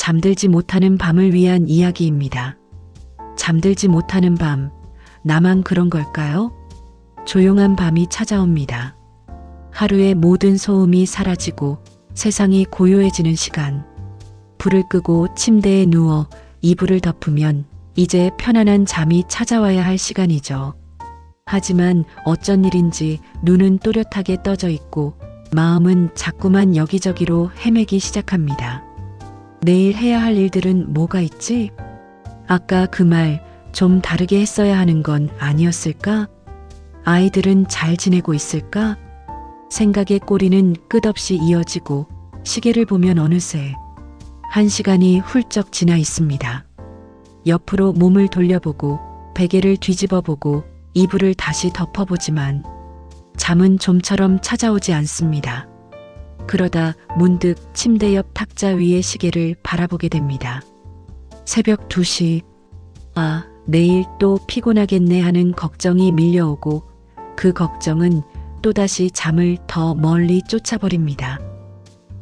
잠들지 못하는 밤을 위한 이야기입니다. 잠들지 못하는 밤, 나만 그런 걸까요? 조용한 밤이 찾아옵니다. 하루의 모든 소음이 사라지고 세상이 고요해지는 시간. 불을 끄고 침대에 누워 이불을 덮으면 이제 편안한 잠이 찾아와야 할 시간이죠. 하지만 어쩐 일인지 눈은 또렷하게 떠져 있고 마음은 자꾸만 여기저기로 헤매기 시작합니다. 내일 해야 할 일들은 뭐가 있지? 아까 그 말 좀 다르게 했어야 하는 건 아니었을까? 아이들은 잘 지내고 있을까? 생각의 꼬리는 끝없이 이어지고 시계를 보면 어느새 1시간이 훌쩍 지나 있습니다. 옆으로 몸을 돌려보고 베개를 뒤집어보고 이불을 다시 덮어보지만 잠은 좀처럼 찾아오지 않습니다. 그러다 문득 침대 옆 탁자 위의 시계를 바라보게 됩니다. 새벽 2시. 아, 내일 또 피곤하겠네 하는 걱정이 밀려오고 그 걱정은 또다시 잠을 더 멀리 쫓아버립니다.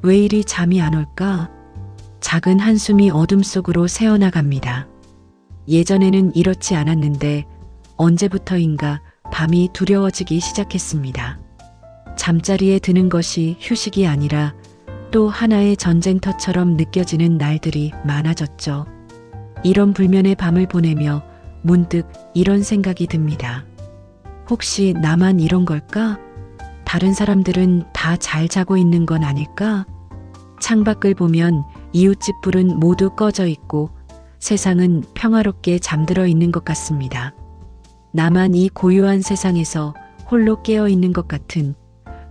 왜 이리 잠이 안 올까? 작은 한숨이 어둠 속으로 새어나갑니다. 예전에는 이렇지 않았는데 언제부터인가 밤이 두려워지기 시작했습니다. 잠자리에 드는 것이 휴식이 아니라 또 하나의 전쟁터처럼 느껴지는 날들이 많아졌죠. 이런 불면의 밤을 보내며 문득 이런 생각이 듭니다. 혹시 나만 이런 걸까? 다른 사람들은 다 잘 자고 있는 건 아닐까? 창밖을 보면 이웃집 불은 모두 꺼져 있고 세상은 평화롭게 잠들어 있는 것 같습니다. 나만 이 고요한 세상에서 홀로 깨어 있는 것 같은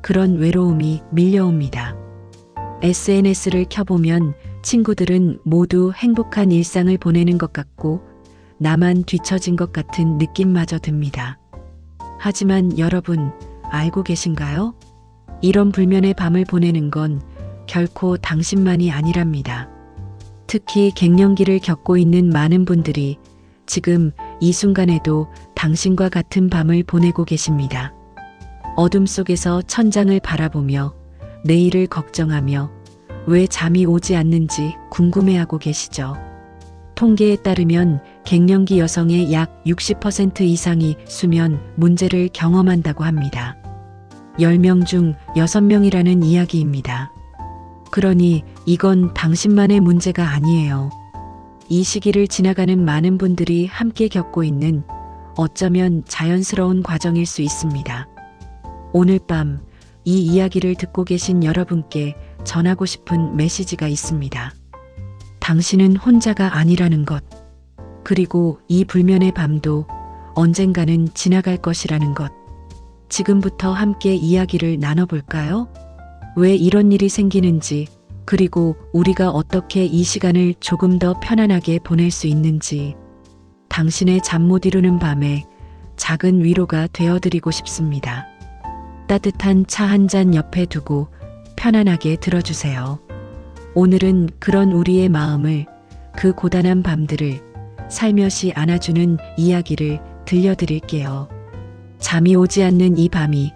그런 외로움이 밀려옵니다. SNS를 켜보면 친구들은 모두 행복한 일상을 보내는 것 같고 나만 뒤처진 것 같은 느낌마저 듭니다. 하지만 여러분 알고 계신가요? 이런 불면의 밤을 보내는 건 결코 당신만이 아니랍니다. 특히 갱년기를 겪고 있는 많은 분들이 지금 이 순간에도 당신과 같은 밤을 보내고 계십니다. 어둠 속에서 천장을 바라보며 내일을 걱정하며 왜 잠이 오지 않는지 궁금해하고 계시죠. 통계에 따르면 갱년기 여성의 약 60% 이상이 수면 문제를 경험한다고 합니다. 10명 중 6명이라는 이야기입니다. 그러니 이건 당신만의 문제가 아니에요. 이 시기를 지나가는 많은 분들이 함께 겪고 있는 어쩌면 자연스러운 과정일 수 있습니다. 오늘 밤 이 이야기를 듣고 계신 여러분께 전하고 싶은 메시지가 있습니다. 당신은 혼자가 아니라는 것, 그리고 이 불면의 밤도 언젠가는 지나갈 것이라는 것. 지금부터 함께 이야기를 나눠볼까요? 왜 이런 일이 생기는지, 그리고 우리가 어떻게 이 시간을 조금 더 편안하게 보낼 수 있는지, 당신의 잠 못 이루는 밤에 작은 위로가 되어드리고 싶습니다. 따뜻한 차 한 잔 옆에 두고 편안하게 들어주세요. 오늘은 그런 우리의 마음을, 그 고단한 밤들을 살며시 안아주는 이야기를 들려드릴게요. 잠이 오지 않는 이 밤이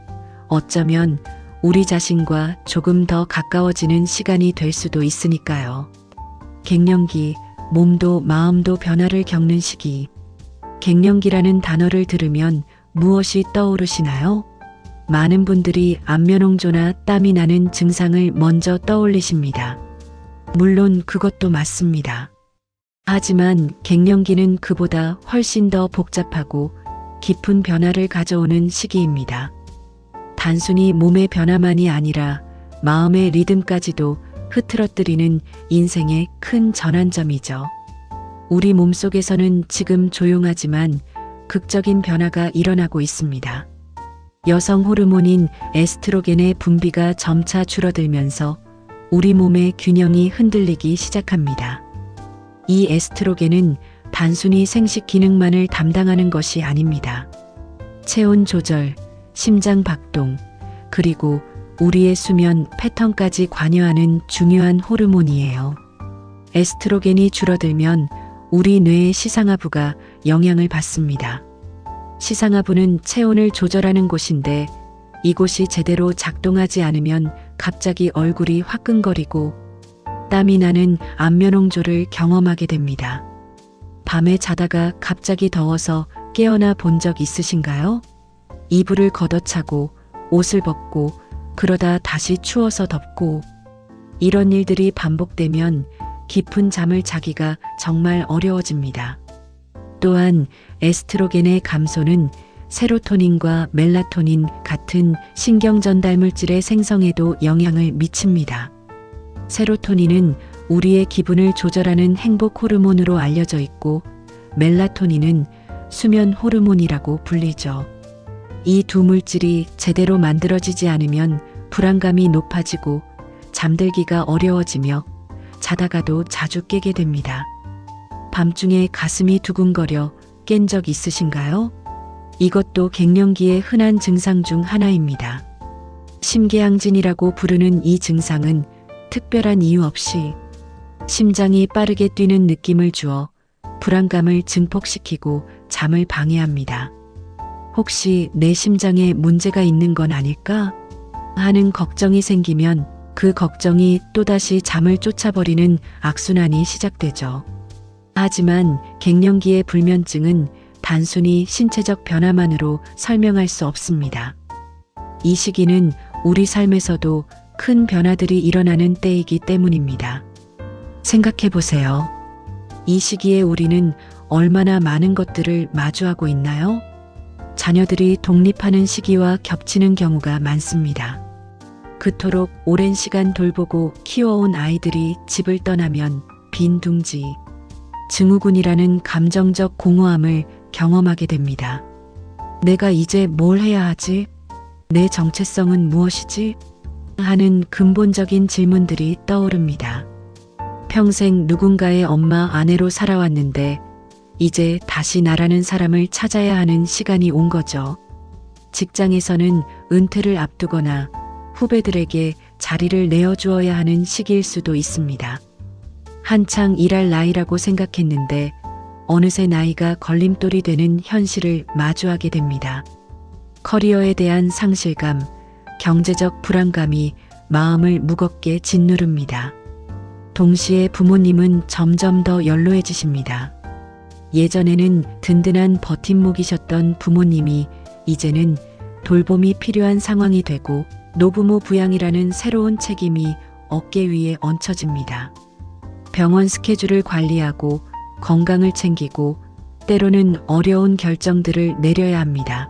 어쩌면 우리 자신과 조금 더 가까워지는 시간이 될 수도 있으니까요. 갱년기, 몸도 마음도 변화를 겪는 시기. 갱년기라는 단어를 들으면 무엇이 떠오르시나요? 많은 분들이 안면홍조나 땀이 나는 증상을 먼저 떠올리십니다. 물론 그것도 맞습니다. 하지만 갱년기는 그보다 훨씬 더 복잡하고 깊은 변화를 가져오는 시기입니다. 단순히 몸의 변화만이 아니라 마음의 리듬까지도 흐트러뜨리는 인생의 큰 전환점이죠. 우리 몸속에서는 지금 조용하지만 극적인 변화가 일어나고 있습니다. 여성 호르몬인 에스트로겐의 분비가 점차 줄어들면서 우리 몸의 균형이 흔들리기 시작합니다. 이 에스트로겐은 단순히 생식 기능만을 담당하는 것이 아닙니다. 체온 조절, 심장 박동, 그리고 우리의 수면 패턴까지 관여하는 중요한 호르몬이에요. 에스트로겐이 줄어들면 우리 뇌의 시상하부가 영향을 받습니다. 시상하부는 체온을 조절하는 곳인데 이곳이 제대로 작동하지 않으면 갑자기 얼굴이 화끈거리고 땀이 나는 안면홍조를 경험하게 됩니다. 밤에 자다가 갑자기 더워서 깨어나 본 적 있으신가요? 이불을 걷어차고 옷을 벗고 그러다 다시 추워서 덮고 이런 일들이 반복되면 깊은 잠을 자기가 정말 어려워집니다. 또한 에스트로겐의 감소는 세로토닌과 멜라토닌 같은 신경 전달 물질의 생성에도 영향을 미칩니다. 세로토닌은 우리의 기분을 조절하는 행복 호르몬으로 알려져 있고 멜라토닌은 수면 호르몬이라고 불리죠. 이 두 물질이 제대로 만들어지지 않으면 불안감이 높아지고 잠들기가 어려워지며 자다가도 자주 깨게 됩니다. 밤중에 가슴이 두근거려 깬 적 있으신가요? 이것도 갱년기의 흔한 증상 중 하나입니다. 심계항진이라고 부르는 이 증상은 특별한 이유 없이 심장이 빠르게 뛰는 느낌을 주어 불안감을 증폭시키고 잠을 방해합니다. 혹시 내 심장에 문제가 있는 건 아닐까 하는 걱정이 생기면 그 걱정이 또다시 잠을 쫓아버리는 악순환이 시작되죠. 하지만 갱년기의 불면증은 단순히 신체적 변화만으로 설명할 수 없습니다. 이 시기는 우리 삶에서도 큰 변화들이 일어나는 때이기 때문입니다. 생각해 보세요. 이 시기에 우리는 얼마나 많은 것들을 마주하고 있나요? 자녀들이 독립하는 시기와 겹치는 경우가 많습니다. 그토록 오랜 시간 돌보고 키워온 아이들이 집을 떠나면 빈 둥지, 증후군이라는 감정적 공허함을 경험하게 됩니다. 내가 이제 뭘 해야 하지? 내 정체성은 무엇이지? 하는 근본적인 질문들이 떠오릅니다. 평생 누군가의 엄마, 아내로 살아왔는데 이제 다시 나라는 사람을 찾아야 하는 시간이 온 거죠. 직장에서는 은퇴를 앞두거나 후배들에게 자리를 내어주어야 하는 시기일 수도 있습니다. 한창 일할 나이라고 생각했는데 어느새 나이가 걸림돌이 되는 현실을 마주하게 됩니다. 커리어에 대한 상실감, 경제적 불안감이 마음을 무겁게 짓누릅니다. 동시에 부모님은 점점 더 연로해지십니다. 예전에는 든든한 버팀목이셨던 부모님이 이제는 돌봄이 필요한 상황이 되고 노부모 부양이라는 새로운 책임이 어깨 위에 얹혀집니다. 병원 스케줄을 관리하고 건강을 챙기고 때로는 어려운 결정들을 내려야 합니다.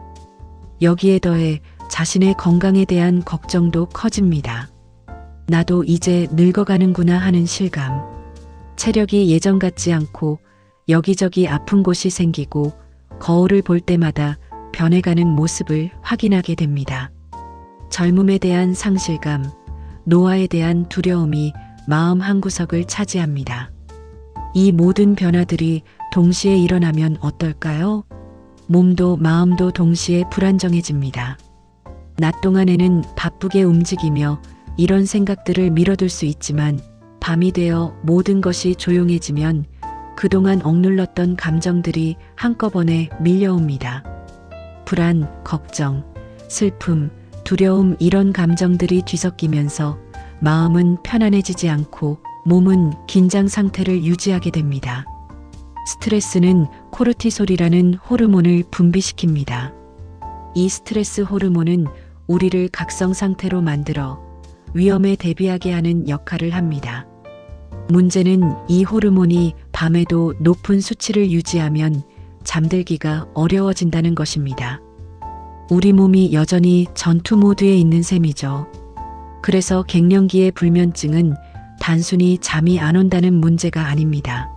여기에 더해 자신의 건강에 대한 걱정도 커집니다. 나도 이제 늙어가는구나 하는 실감. 체력이 예전 같지 않고 여기저기 아픈 곳이 생기고 거울을 볼 때마다 변해가는 모습을 확인하게 됩니다. 젊음에 대한 상실감, 노화에 대한 두려움이 마음 한구석을 차지합니다. 이 모든 변화들이 동시에 일어나면 어떨까요? 몸도 마음도 동시에 불안정해집니다. 낮 동안에는 바쁘게 움직이며 이런 생각들을 밀어둘 수 있지만 밤이 되어 모든 것이 조용해지면 그동안 억눌렀던 감정들이 한꺼번에 밀려옵니다. 불안, 걱정, 슬픔, 두려움 이런 감정들이 뒤섞이면서 마음은 편안해지지 않고 몸은 긴장 상태를 유지하게 됩니다. 스트레스는 코르티솔이라는 호르몬을 분비시킵니다. 이 스트레스 호르몬은 우리를 각성 상태로 만들어 위험에 대비하게 하는 역할을 합니다. 문제는 이 호르몬이 밤에도 높은 수치를 유지하면 잠들기가 어려워진다는 것입니다. 우리 몸이 여전히 전투 모드에 있는 셈이죠. 그래서 갱년기의 불면증은 단순히 잠이 안 온다는 문제가 아닙니다.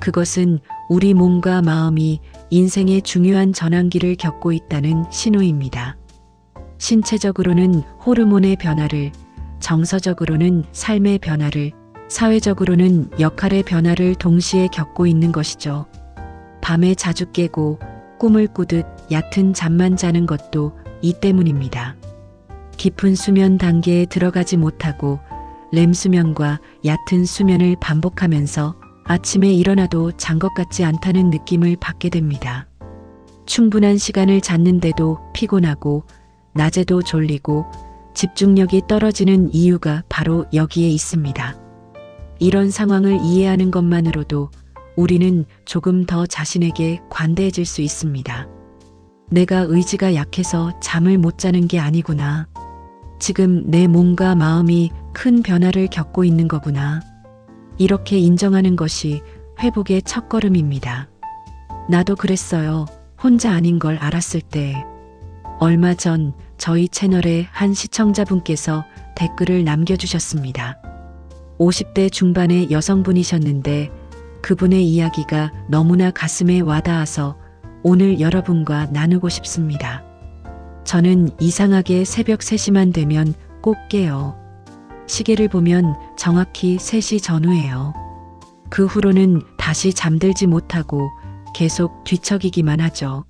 그것은 우리 몸과 마음이 인생의 중요한 전환기를 겪고 있다는 신호입니다. 신체적으로는 호르몬의 변화를, 정서적으로는 삶의 변화를, 사회적으로는 역할의 변화를 동시에 겪고 있는 것이죠. 밤에 자주 깨고 꿈을 꾸듯 얕은 잠만 자는 것도 이 때문입니다. 깊은 수면 단계에 들어가지 못하고 렘 수면과 얕은 수면을 반복하면서 아침에 일어나도 잔 것 같지 않다는 느낌을 받게 됩니다. 충분한 시간을 잤는데도 피곤하고 낮에도 졸리고 집중력이 떨어지는 이유가 바로 여기에 있습니다. 이런 상황을 이해하는 것만으로도 우리는 조금 더 자신에게 관대해질 수 있습니다. 내가 의지가 약해서 잠을 못 자는 게 아니구나. 지금 내 몸과 마음이 큰 변화를 겪고 있는 거구나. 이렇게 인정하는 것이 회복의 첫걸음입니다. 나도 그랬어요. 혼자 아닌 걸 알았을 때. 얼마 전 저희 채널에 한 시청자분께서 댓글을 남겨주셨습니다. 50대 중반의 여성분이셨는데 그분의 이야기가 너무나 가슴에 와닿아서 오늘 여러분과 나누고 싶습니다. 저는 이상하게 새벽 3시만 되면 꼭 깨요. 시계를 보면 정확히 3시 전후예요. 그 후로는 다시 잠들지 못하고 계속 뒤척이기만 하죠.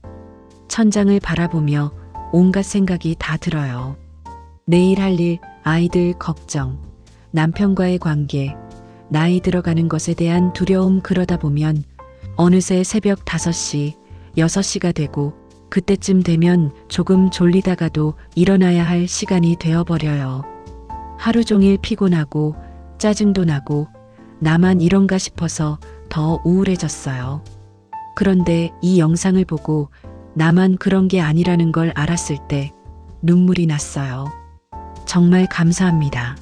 천장을 바라보며 온갖 생각이 다 들어요. 내일 할 일, 아이들 걱정, 남편과의 관계, 나이 들어가는 것에 대한 두려움. 그러다 보면 어느새 새벽 5시, 6시가 되고 그때쯤 되면 조금 졸리다가도 일어나야 할 시간이 되어버려요. 하루 종일 피곤하고 짜증도 나고 나만 이런가 싶어서 더 우울해졌어요. 그런데 이 영상을 보고 나만 그런 게 아니라는 걸 알았을 때 눈물이 났어요. 정말 감사합니다.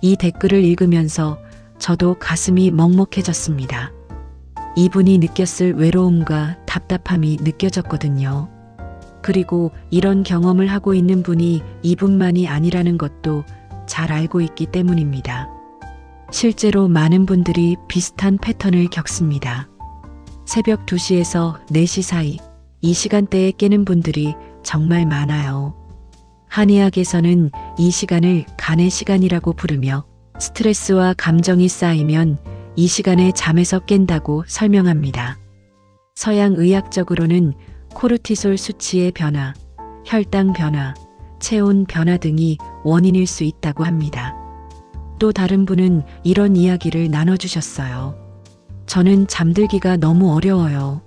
이 댓글을 읽으면서 저도 가슴이 먹먹해졌습니다. 이분이 느꼈을 외로움과 답답함이 느껴졌거든요. 그리고 이런 경험을 하고 있는 분이 이분만이 아니라는 것도 잘 알고 있기 때문입니다. 실제로 많은 분들이 비슷한 패턴을 겪습니다. 새벽 2시에서 4시 사이, 이 시간대에 깨는 분들이 정말 많아요. 한의학에서는 이 시간을 간의 시간이라고 부르며 스트레스와 감정이 쌓이면 이 시간에 잠에서 깬다고 설명합니다. 서양 의학적으로는 코르티솔 수치의 변화, 혈당 변화, 체온 변화 등이 원인일 수 있다고 합니다. 또 다른 분은 이런 이야기를 나눠주셨어요. 저는 잠들기가 너무 어려워요.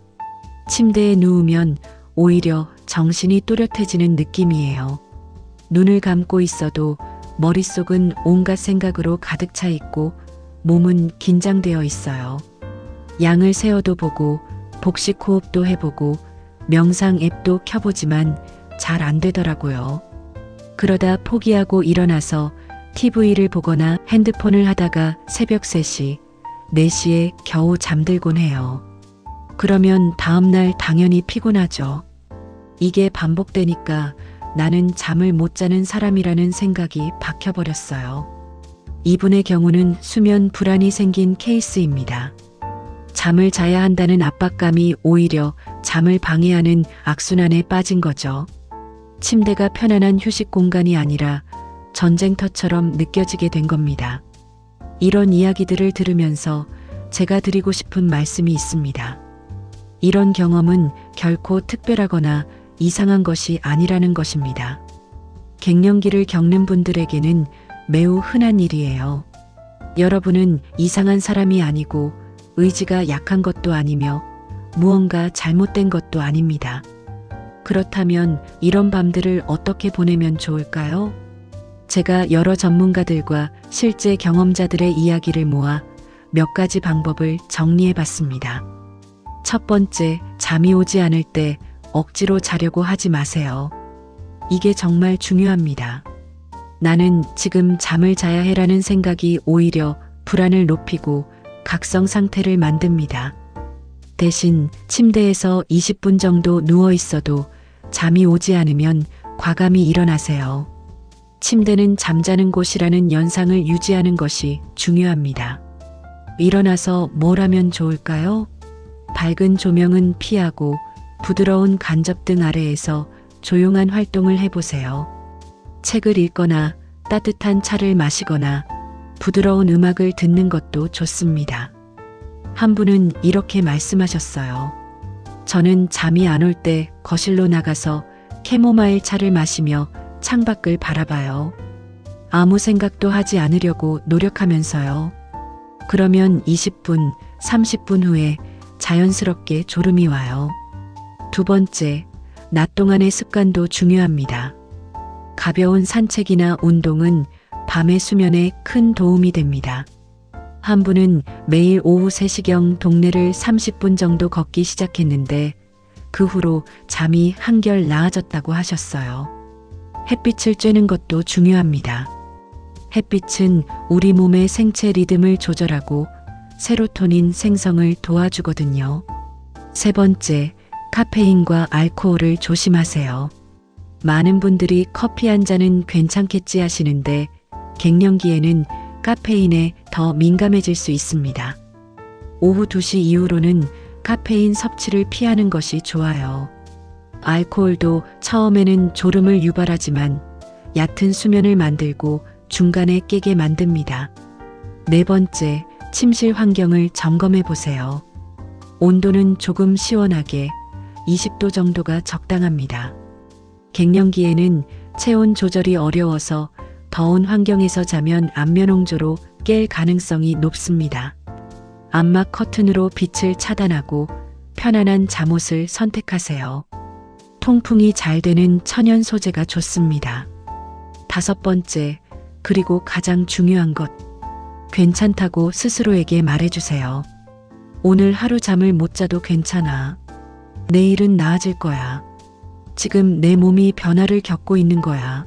침대에 누우면 오히려 정신이 또렷해지는 느낌이에요. 눈을 감고 있어도 머릿속은 온갖 생각으로 가득 차 있고 몸은 긴장되어 있어요. 양을 세어도 보고 복식 호흡도 해보고 명상 앱도 켜보지만 잘 안 되더라고요. 그러다 포기하고 일어나서 TV를 보거나 핸드폰을 하다가 새벽 3시, 4시에 겨우 잠들곤 해요. 그러면 다음날 당연히 피곤하죠. 이게 반복되니까 나는 잠을 못 자는 사람이라는 생각이 박혀버렸어요. 이분의 경우는 수면 불안이 생긴 케이스입니다. 잠을 자야 한다는 압박감이 오히려 잠을 방해하는 악순환에 빠진 거죠. 침대가 편안한 휴식 공간이 아니라 전쟁터처럼 느껴지게 된 겁니다. 이런 이야기들을 들으면서 제가 드리고 싶은 말씀이 있습니다. 이런 경험은 결코 특별하거나 이상한 것이 아니라는 것입니다. 갱년기를 겪는 분들에게는 매우 흔한 일이에요. 여러분은 이상한 사람이 아니고 의지가 약한 것도 아니며 무언가 잘못된 것도 아닙니다. 그렇다면 이런 밤들을 어떻게 보내면 좋을까요? 제가 여러 전문가들과 실제 경험자들의 이야기를 모아 몇 가지 방법을 정리해 봤습니다. 첫 번째, 잠이 오지 않을 때 억지로 자려고 하지 마세요. 이게 정말 중요합니다. 나는 지금 잠을 자야 해라는 생각이 오히려 불안을 높이고 각성 상태를 만듭니다. 대신 침대에서 20분 정도 누워 있어도 잠이 오지 않으면 과감히 일어나세요. 침대는 잠자는 곳이라는 연상을 유지하는 것이 중요합니다. 일어나서 뭘 하면 좋을까요? 밝은 조명은 피하고 부드러운 간접등 아래에서 조용한 활동을 해보세요. 책을 읽거나 따뜻한 차를 마시거나 부드러운 음악을 듣는 것도 좋습니다. 한 분은 이렇게 말씀하셨어요. 저는 잠이 안 올 때 거실로 나가서 캐모마일 차를 마시며 창밖을 바라봐요. 아무 생각도 하지 않으려고 노력하면서요. 그러면 20분, 30분 후에 자연스럽게 졸음이 와요. 두 번째, 낮 동안의 습관도 중요합니다. 가벼운 산책이나 운동은 밤의 수면에 큰 도움이 됩니다. 한 분은 매일 오후 3시경 동네를 30분 정도 걷기 시작했는데 그 후로 잠이 한결 나아졌다고 하셨어요. 햇빛을 쬐는 것도 중요합니다. 햇빛은 우리 몸의 생체 리듬을 조절하고 세로토닌 생성을 도와주거든요. 세 번째, 카페인과 알코올을 조심하세요. 많은 분들이 커피 한 잔은 괜찮겠지 하시는데 갱년기에는 카페인에 더 민감해질 수 있습니다. 오후 2시 이후로는 카페인 섭취를 피하는 것이 좋아요. 알코올도 처음에는 졸음을 유발하지만 얕은 수면을 만들고 중간에 깨게 만듭니다. 네 번째, 침실 환경을 점검해 보세요. 온도는 조금 시원하게 20도 정도가 적당합니다. 갱년기에는 체온 조절이 어려워서 더운 환경에서 자면 안면홍조로 깰 가능성이 높습니다. 암막 커튼으로 빛을 차단하고 편안한 잠옷을 선택하세요. 통풍이 잘 되는 천연 소재가 좋습니다. 다섯 번째, 그리고 가장 중요한 것. 괜찮다고 스스로에게 말해주세요. 오늘 하루 잠을 못 자도 괜찮아. 내일은 나아질 거야. 지금 내 몸이 변화를 겪고 있는 거야.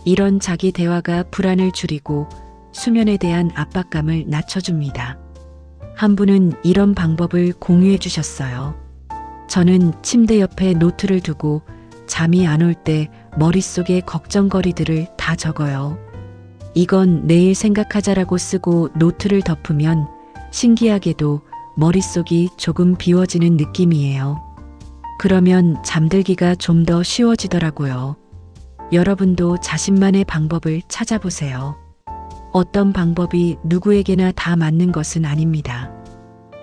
이런 자기 대화가 불안을 줄이고 수면에 대한 압박감을 낮춰줍니다. 한 분은 이런 방법을 공유해 주셨어요. 저는 침대 옆에 노트를 두고 잠이 안 올 때 머릿속에 걱정거리들을 다 적어요. 이건 내일 생각하자라고 쓰고 노트를 덮으면 신기하게도 머릿속이 조금 비워지는 느낌이에요. 그러면 잠들기가 좀 더 쉬워지더라고요. 여러분도 자신만의 방법을 찾아보세요. 어떤 방법이 누구에게나 다 맞는 것은 아닙니다.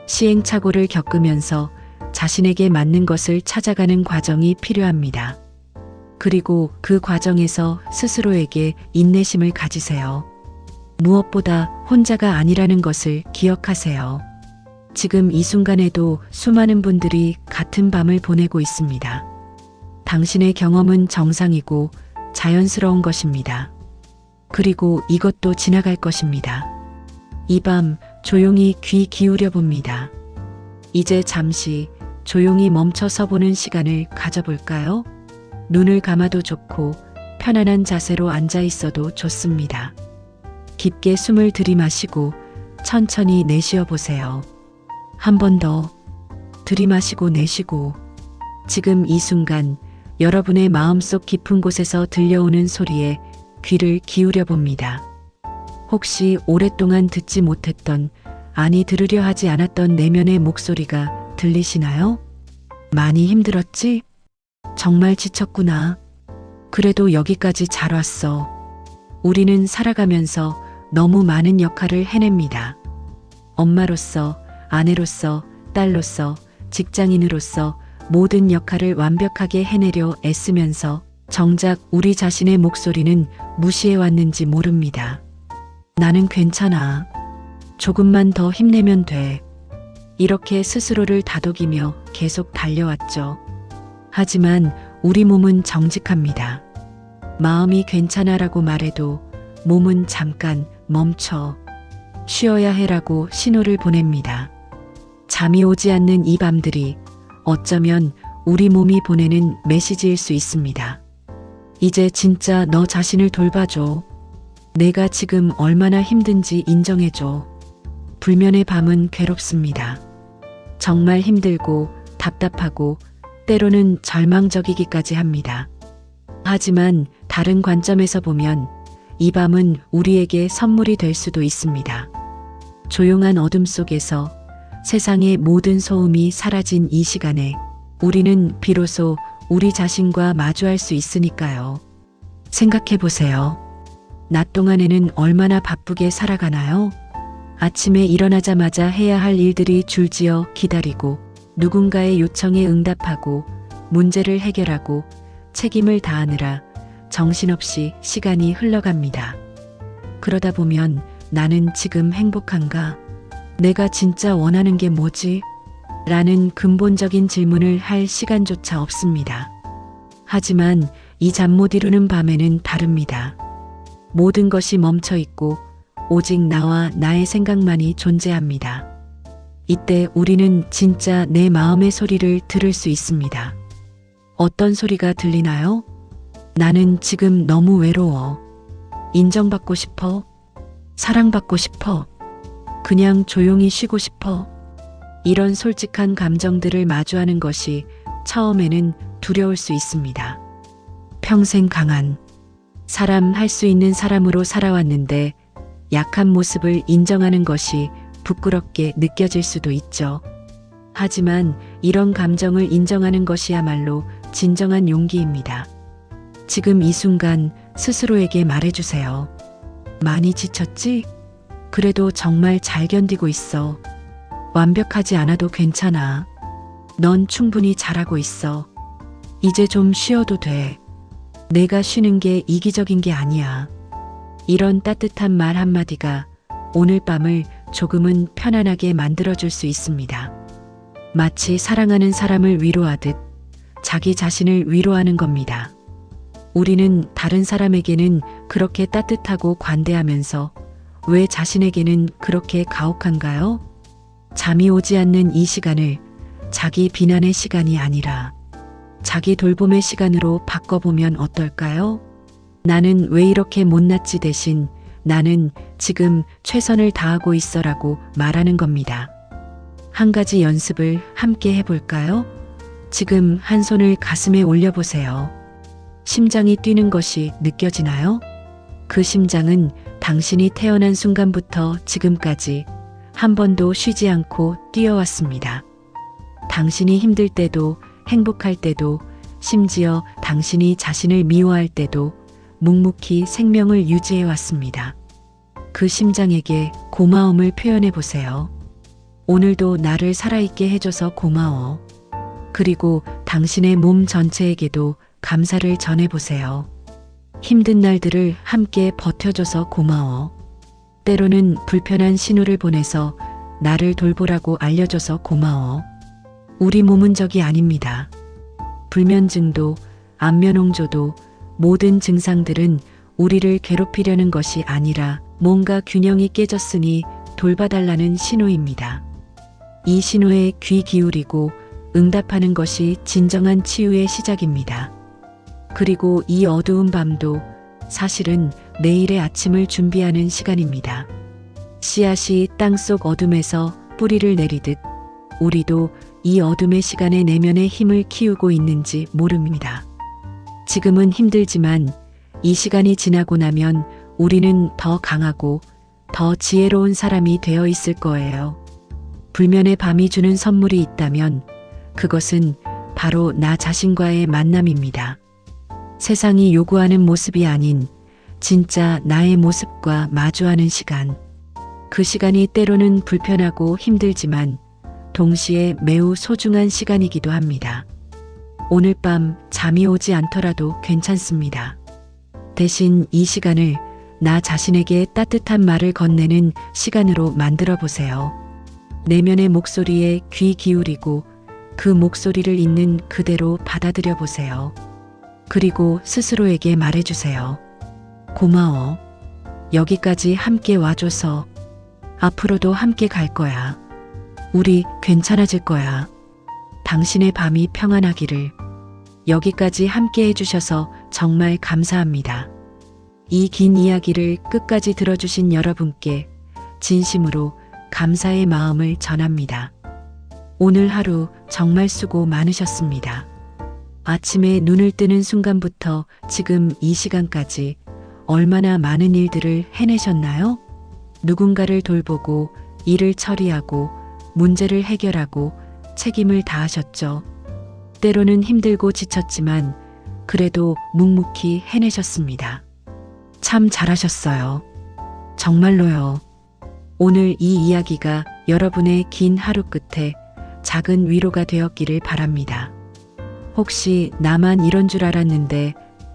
시행착오를 겪으면서 자신에게 맞는 것을 찾아가는 과정이 필요합니다. 그리고 그 과정에서 스스로에게 인내심을 가지세요. 무엇보다 혼자가 아니라는 것을 기억하세요. 지금 이 순간에도 수많은 분들이 같은 밤을 보내고 있습니다. 당신의 경험은 정상이고 자연스러운 것입니다. 그리고 이것도 지나갈 것입니다. 이 밤 조용히 귀 기울여 봅니다. 이제 잠시 조용히 멈춰서 보는 시간을 가져볼까요? 눈을 감아도 좋고 편안한 자세로 앉아 있어도 좋습니다. 깊게 숨을 들이마시고 천천히 내쉬어 보세요. 한 번 더 들이마시고 내쉬고 지금 이 순간 여러분의 마음속 깊은 곳에서 들려오는 소리에 귀를 기울여 봅니다. 혹시 오랫동안 듣지 못했던, 아니 들으려 하지 않았던 내면의 목소리가 들리시나요? 많이 힘들었지? 정말 지쳤구나. 그래도 여기까지 잘 왔어. 우리는 살아가면서 너무 많은 역할을 해냅니다. 엄마로서, 아내로서, 딸로서, 직장인으로서 모든 역할을 완벽하게 해내려 애쓰면서 정작 우리 자신의 목소리는 무시해왔는지 모릅니다. 나는 괜찮아. 조금만 더 힘내면 돼. 이렇게 스스로를 다독이며 계속 달려왔죠. 하지만 우리 몸은 정직합니다. 마음이 괜찮아라고 말해도 몸은 잠깐 멈춰 쉬어야 해라고 신호를 보냅니다. 잠이 오지 않는 이 밤들이 어쩌면 우리 몸이 보내는 메시지일 수 있습니다. 이제 진짜 너 자신을 돌봐줘. 내가 지금 얼마나 힘든지 인정해줘. 불면의 밤은 괴롭습니다. 정말 힘들고 답답하고 때로는 절망적이기까지 합니다. 하지만 다른 관점에서 보면 이 밤은 우리에게 선물이 될 수도 있습니다. 조용한 어둠 속에서 세상의 모든 소음이 사라진 이 시간에 우리는 비로소 우리 자신과 마주할 수 있으니까요. 생각해 보세요. 낮 동안에는 얼마나 바쁘게 살아가나요? 아침에 일어나자마자 해야 할 일들이 줄지어 기다리고 누군가의 요청에 응답하고 문제를 해결하고 책임을 다하느라 정신없이 시간이 흘러갑니다. 그러다 보면 나는 지금 행복한가? 내가 진짜 원하는 게 뭐지? 라는 근본적인 질문을 할 시간조차 없습니다. 하지만 이 잠 못 이루는 밤에는 다릅니다. 모든 것이 멈춰 있고 오직 나와 나의 생각만이 존재합니다. 이때 우리는 진짜 내 마음의 소리를 들을 수 있습니다. 어떤 소리가 들리나요? 나는 지금 너무 외로워. 인정받고 싶어. 사랑받고 싶어. 그냥 조용히 쉬고 싶어. 이런 솔직한 감정들을 마주하는 것이 처음에는 두려울 수 있습니다. 평생 강한 사람 할 수 있는 사람으로 살아왔는데 약한 모습을 인정하는 것이 부끄럽게 느껴질 수도 있죠. 하지만 이런 감정을 인정하는 것이야말로 진정한 용기입니다. 지금 이 순간 스스로에게 말해주세요. 많이 지쳤지? 그래도 정말 잘 견디고 있어. 완벽하지 않아도 괜찮아. 넌 충분히 잘하고 있어. 이제 좀 쉬어도 돼. 내가 쉬는 게 이기적인 게 아니야. 이런 따뜻한 말 한마디가 오늘 밤을 조금은 편안하게 만들어줄 수 있습니다. 마치 사랑하는 사람을 위로하듯 자기 자신을 위로하는 겁니다. 우리는 다른 사람에게는 그렇게 따뜻하고 관대하면서 왜 자신에게는 그렇게 가혹한가요? 잠이 오지 않는 이 시간을 자기 비난의 시간이 아니라 자기 돌봄의 시간으로 바꿔보면 어떨까요? 나는 왜 이렇게 못났지 대신 나는 지금 최선을 다하고 있어라고 말하는 겁니다. 한 가지 연습을 함께 해볼까요? 지금 한 손을 가슴에 올려보세요. 심장이 뛰는 것이 느껴지나요? 그 심장은 당신이 태어난 순간부터 지금까지 한 번도 쉬지 않고 뛰어왔습니다. 당신이 힘들 때도 행복할 때도 심지어 당신이 자신을 미워할 때도 묵묵히 생명을 유지해 왔습니다. 그 심장에게 고마움을 표현해 보세요. 오늘도 나를 살아있게 해줘서 고마워. 그리고 당신의 몸 전체에게도 감사를 전해 보세요. 힘든 날들을 함께 버텨줘서 고마워. 때로는 불편한 신호를 보내서 나를 돌보라고 알려줘서 고마워. 우리 몸은 적이 아닙니다. 불면증도 안면홍조도 모든 증상들은 우리를 괴롭히려는 것이 아니라 뭔가 균형이 깨졌으니 돌봐달라는 신호입니다. 이 신호에 귀 기울이고 응답하는 것이 진정한 치유의 시작입니다. 그리고 이 어두운 밤도 사실은 내일의 아침을 준비하는 시간입니다. 씨앗이 땅속 어둠에서 뿌리를 내리듯 우리도 이 어둠의 시간에 내면의 힘을 키우고 있는지 모릅니다. 지금은 힘들지만 이 시간이 지나고 나면 우리는 더 강하고 더 지혜로운 사람이 되어 있을 거예요. 불면의 밤이 주는 선물이 있다면 그것은 바로 나 자신과의 만남입니다. 세상이 요구하는 모습이 아닌 진짜 나의 모습과 마주하는 시간. 그 시간이 때로는 불편하고 힘들지만 동시에 매우 소중한 시간이기도 합니다. 오늘 밤 잠이 오지 않더라도 괜찮습니다. 대신 이 시간을 나 자신에게 따뜻한 말을 건네는 시간으로 만들어 보세요. 내면의 목소리에 귀 기울이고 그 목소리를 있는 그대로 받아들여 보세요. 그리고 스스로에게 말해주세요. 고마워. 여기까지 함께 와줘서. 앞으로도 함께 갈 거야. 우리 괜찮아질 거야. 당신의 밤이 평안하기를. 여기까지 함께 해주셔서 정말 감사합니다. 이 긴 이야기를 끝까지 들어주신 여러분께 진심으로 감사의 마음을 전합니다. 오늘 하루 정말 수고 많으셨습니다. 아침에 눈을 뜨는 순간부터 지금 이 시간까지 얼마나 많은 일들을 해내셨나요? 누군가를 돌보고 일을 처리하고 문제를 해결하고 책임을 다하셨죠. 때로는 힘들고 지쳤지만 그래도 묵묵히 해내셨습니다. 참 잘하셨어요. 정말로요. 오늘 이 이야기가 여러분의 긴 하루 끝에 작은 위로가 되었기를 바랍니다. 혹시 나만 이런 줄 알았는데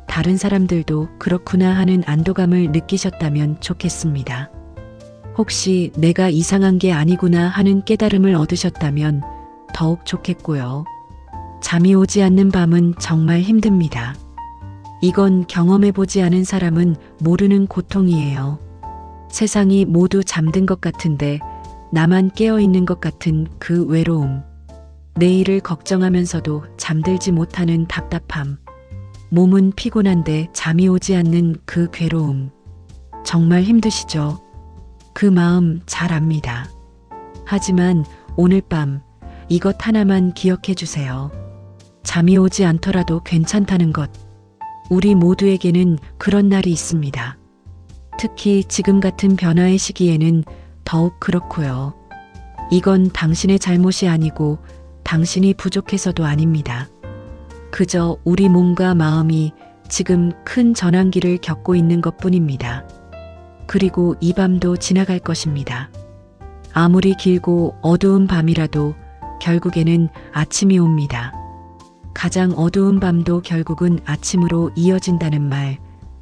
다른 사람들도 그렇구나 하는 안도감을 느끼셨다면 좋겠습니다. 혹시 내가 이상한 게 아니구나 하는 깨달음을 얻으셨다면 더욱 좋겠고요. 잠이 오지 않는 밤은 정말 힘듭니다. 이건 경험해보지 않은 사람은 모르는 고통이에요. 세상이 모두 잠든 것 같은데 나만 깨어 있는 것 같은 그 외로움. 내일을 걱정하면서도 잠들지 못하는 답답함. 몸은 피곤한데 잠이 오지 않는 그 괴로움. 정말 힘드시죠? 그 마음 잘 압니다. 하지만 오늘 밤 이것 하나만 기억해 주세요. 잠이 오지 않더라도 괜찮다는 것. 우리 모두에게는 그런 날이 있습니다. 특히 지금 같은 변화의 시기에는 더욱 그렇고요. 이건 당신의 잘못이 아니고 당신이 부족해서도 아닙니다. 그저 우리 몸과 마음이 지금 큰 전환기를 겪고 있는 것 뿐입니다. 그리고 이 밤도 지나갈 것입니다. 아무리 길고 어두운 밤이라도 결국에는 아침이 옵니다. 가장 어두운 밤도 결국은 아침으로 이어진다는 말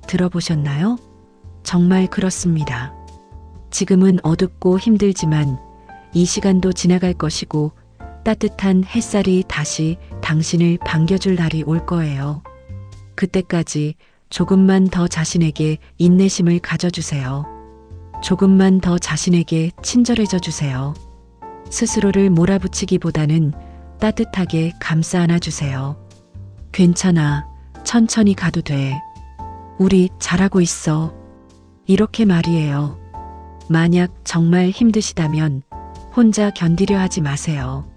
들어보셨나요? 정말 그렇습니다. 지금은 어둡고 힘들지만 이 시간도 지나갈 것이고 따뜻한 햇살이 다시 당신을 반겨줄 날이 올 거예요. 그때까지 조금만 더 자신에게 인내심을 가져주세요. 조금만 더 자신에게 친절해져 주세요. 스스로를 몰아붙이기보다는 따뜻하게 감싸 안아주세요. 괜찮아. 천천히 가도 돼. 우리 잘하고 있어. 이렇게 말이에요. 만약 정말 힘드시다면 혼자 견디려 하지 마세요.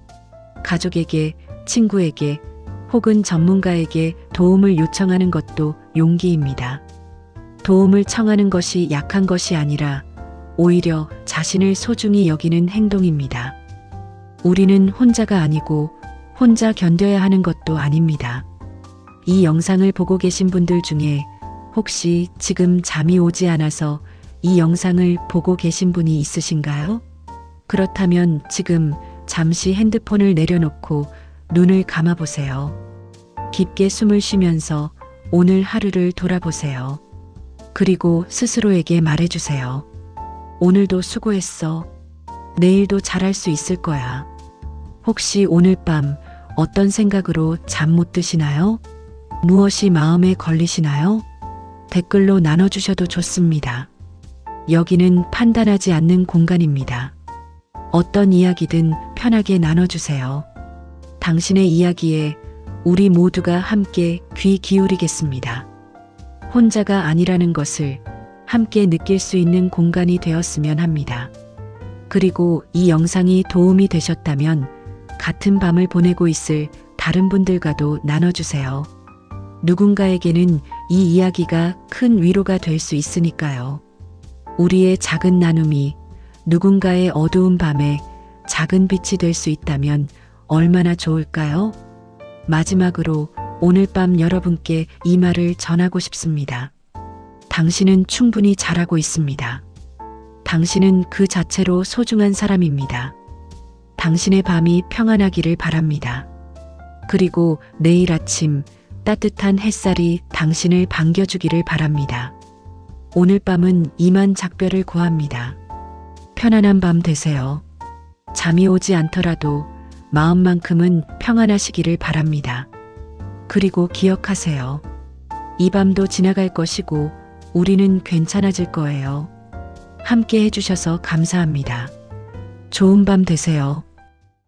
가족에게, 친구에게, 혹은 전문가에게 도움을 요청하는 것도 용기입니다. 도움을 청하는 것이 약한 것이 아니라 오히려 자신을 소중히 여기는 행동입니다. 우리는 혼자가 아니고 혼자 견뎌야 하는 것도 아닙니다. 이 영상을 보고 계신 분들 중에 혹시 지금 잠이 오지 않아서 이 영상을 보고 계신 분이 있으신가요? 그렇다면 지금 잠시 핸드폰을 내려놓고 눈을 감아보세요. 깊게 숨을 쉬면서 오늘 하루를 돌아보세요. 그리고 스스로에게 말해주세요. 오늘도 수고했어. 내일도 잘할 수 있을 거야. 혹시 오늘 밤 어떤 생각으로 잠 못 드시나요? 무엇이 마음에 걸리시나요? 댓글로 나눠주셔도 좋습니다. 여기는 판단하지 않는 공간입니다. 어떤 이야기든 편하게 나눠주세요. 당신의 이야기에 우리 모두가 함께 귀 기울이겠습니다. 혼자가 아니라는 것을 함께 느낄 수 있는 공간이 되었으면 합니다. 그리고 이 영상이 도움이 되셨다면 같은 밤을 보내고 있을 다른 분들과도 나눠주세요. 누군가에게는 이 이야기가 큰 위로가 될 수 있으니까요. 우리의 작은 나눔이 누군가의 어두운 밤에 작은 빛이 될 수 있다면 얼마나 좋을까요? 마지막으로 오늘 밤 여러분께 이 말을 전하고 싶습니다. 당신은 충분히 잘하고 있습니다. 당신은 그 자체로 소중한 사람입니다. 당신의 밤이 평안하기를 바랍니다. 그리고 내일 아침 따뜻한 햇살이 당신을 반겨주기를 바랍니다. 오늘 밤은 이만 작별을 고합니다. 편안한 밤 되세요. 잠이 오지 않더라도 마음만큼은 평안하시기를 바랍니다. 그리고 기억하세요. 이 밤도 지나갈 것이고 우리는 괜찮아질 거예요. 함께 해주셔서 감사합니다. 좋은 밤 되세요.